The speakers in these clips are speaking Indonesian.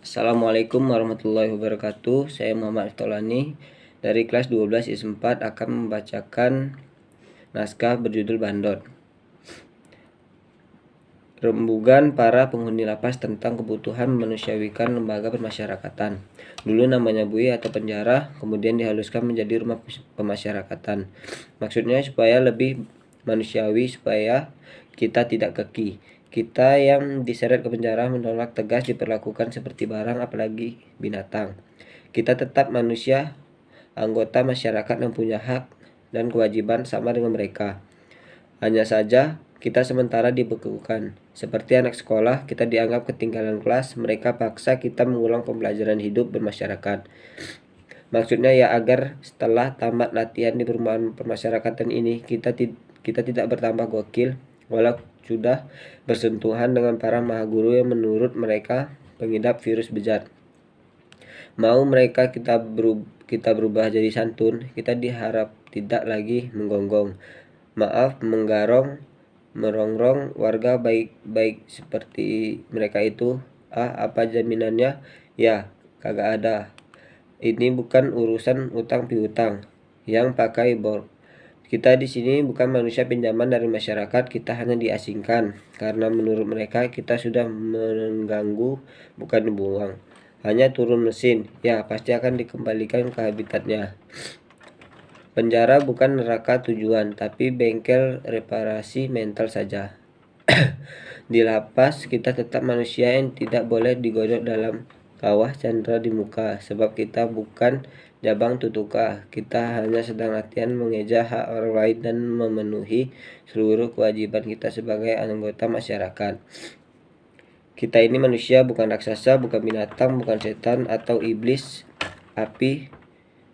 Assalamualaikum warahmatullahi wabarakatuh. Saya Muhammad Tolani dari kelas 12 IS 4 akan membacakan naskah berjudul Bandot. Rembugan para penghuni lapas tentang kebutuhan memanusiawikan lembaga permasyarakatan. Dulu namanya bui atau penjara, kemudian dihaluskan menjadi rumah pemasyarakatan. Maksudnya supaya lebih manusiawi, supaya kita tidak keki. Kita yang diseret ke penjara menolak tegas diperlakukan seperti barang, apalagi binatang. Kita tetap manusia, anggota masyarakat yang punya hak dan kewajiban sama dengan mereka. Hanya saja kita sementara dibekukan. Seperti anak sekolah, kita dianggap ketinggalan kelas, mereka paksa kita mengulang pembelajaran hidup bermasyarakat. Maksudnya ya agar setelah tamat latihan di perumahan permasyarakatan ini, kita tidak bertambah gokil, walau sudah bersentuhan dengan para maha guru yang menurut mereka pengidap virus bejat. Mau mereka kita berubah jadi santun, kita diharap tidak lagi menggonggong. Maaf, menggarong, merongrong warga baik-baik seperti mereka itu. Apa jaminannya? Ya, kagak ada. Ini bukan urusan utang piutang yang pakai bor. Kita di sini bukan manusia pinjaman dari masyarakat, kita hanya diasingkan karena menurut mereka kita sudah mengganggu, bukan dibuang. Hanya turun mesin, ya pasti akan dikembalikan ke habitatnya. Penjara bukan neraka tujuan, tapi bengkel reparasi mental saja. Di lapas kita tetap manusia yang tidak boleh digodok dalam kawah candra di muka, sebab kita bukan jabang tutuka. Kita hanya sedang latihan mengeja hak orang lain dan memenuhi seluruh kewajiban kita sebagai anggota masyarakat. Kita ini manusia, bukan raksasa, bukan binatang, bukan setan atau iblis api.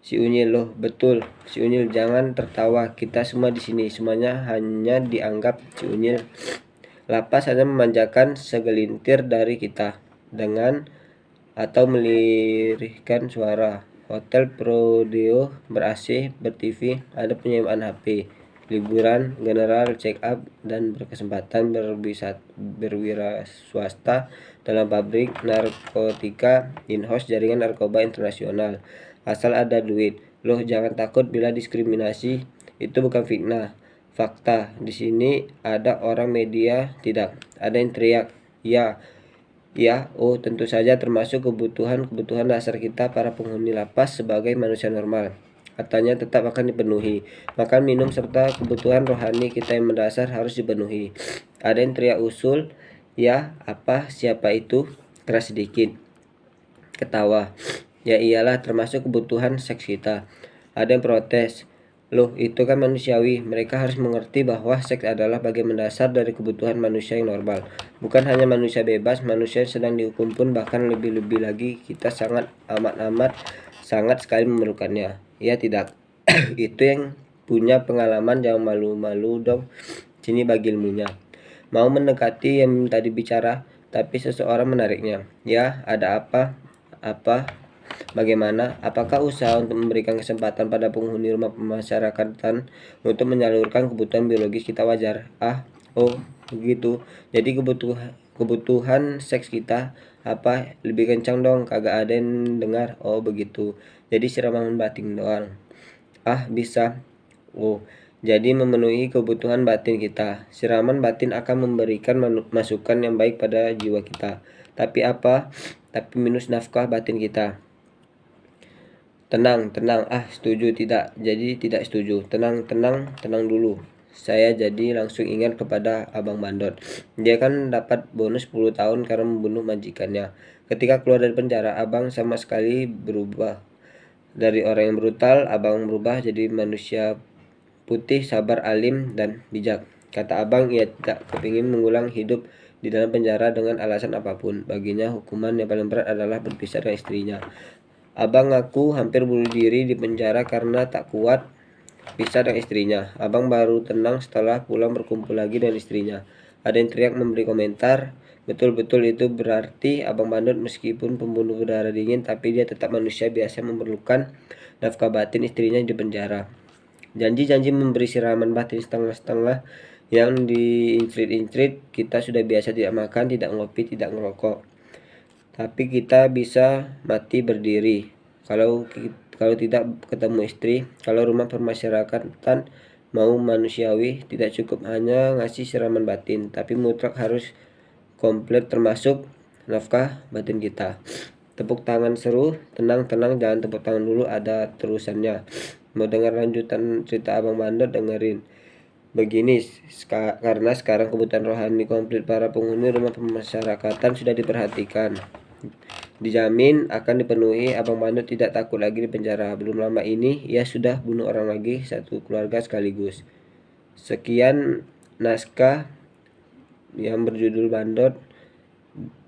Si Unyil, loh, betul. Si Unyil, jangan tertawa. Kita semua di sini, semuanya hanya dianggap si Unyil. Lapas hanya memanjakan segelintir dari kita dengan atau melirihkan suara. Hotel Prodeo ber-AC, ber-TV, ada penyewaan HP, liburan, general, check up, dan berkesempatan berwira swasta dalam pabrik narkotika, in-house jaringan narkoba internasional. Asal ada duit. Loh, jangan takut bila diskriminasi, itu bukan fitnah, fakta. Di sini ada orang media, tidak ada yang teriak ya. Ya, oh tentu saja termasuk kebutuhan dasar kita para penghuni lapas sebagai manusia normal. Katanya tetap akan dipenuhi. Makan, minum, serta kebutuhan rohani kita yang mendasar harus dipenuhi. Ada yang teriak usul, ya apa, siapa itu? Keras sedikit. Ketawa. Ya iyalah, termasuk kebutuhan seks kita. Ada yang protes. Loh, itu kan manusiawi. Mereka harus mengerti bahwa seks adalah bagian mendasar dari kebutuhan manusia yang normal. Bukan hanya manusia bebas, manusia yang sedang dihukum pun bahkan lebih-lebih lagi kita sangat sangat sekali memerlukannya. Ya tidak. Itu yang punya pengalaman jangan malu-malu dong. Sini bagi ilmunya. Mau mendekati yang tadi bicara, tapi seseorang menariknya. Ya, ada apa? Bagaimana? Apakah usaha untuk memberikan kesempatan pada penghuni rumah pemasyarakatan untuk menyalurkan kebutuhan biologis kita wajar? Oh, begitu. Jadi kebutuhan seks kita apa? Lebih kencang dong, kagak ada yang dengar. Oh, begitu. Jadi siraman batin doang. Bisa. Oh, jadi memenuhi kebutuhan batin kita. Siraman batin akan memberikan masukan yang baik pada jiwa kita. Tapi apa? Tapi minus nafkah batin kita. Tenang, setuju tidak? Jadi tidak setuju. Tenang dulu. Saya jadi langsung ingat kepada Abang Bandot. Dia kan dapat bonus 10 tahun karena membunuh majikannya. Ketika keluar dari penjara, Abang sama sekali berubah. Dari orang yang brutal, Abang berubah jadi manusia putih, sabar, alim, dan bijak. Kata Abang, ia tidak kepingin mengulang hidup di dalam penjara dengan alasan apapun. Baginya hukuman yang paling berat adalah berpisah dengan istrinya. Abang ngaku hampir bunuh diri di penjara karena tak kuat pisah dengan istrinya. Abang baru tenang setelah pulang berkumpul lagi dengan istrinya. Ada yang teriak memberi komentar. Betul-betul itu berarti Abang Bandot meskipun pembunuh berdarah dingin, tapi dia tetap manusia biasa memerlukan nafkah batin istrinya di penjara. Janji-janji memberi siraman batin setengah-setengah yang diincrit-incrit. Kita sudah biasa tidak makan, tidak ngopi, tidak ngerokok. tapi kita bisa mati berdiri kalau tidak ketemu istri. Kalau rumah permasyarakatan mau manusiawi, tidak cukup hanya ngasih siraman batin, tapi mutlak harus komplit termasuk nafkah batin kita. Tepuk tangan seru, tenang, jangan tepuk tangan dulu, ada terusannya. Mau dengar lanjutan cerita Abang Bandot, dengerin. Begini, karena sekarang kebutuhan rohani komplit para penghuni rumah pemasyarakatan sudah diperhatikan. Dijamin akan dipenuhi. Abang Bandot tidak takut lagi di penjara. Belum lama ini ia sudah bunuh orang lagi, satu keluarga sekaligus. Sekian naskah yang berjudul Bandot.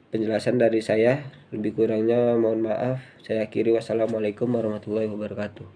Penjelasan dari saya, lebih kurangnya mohon maaf. Saya akhiri, wassalamualaikum warahmatullahi wabarakatuh.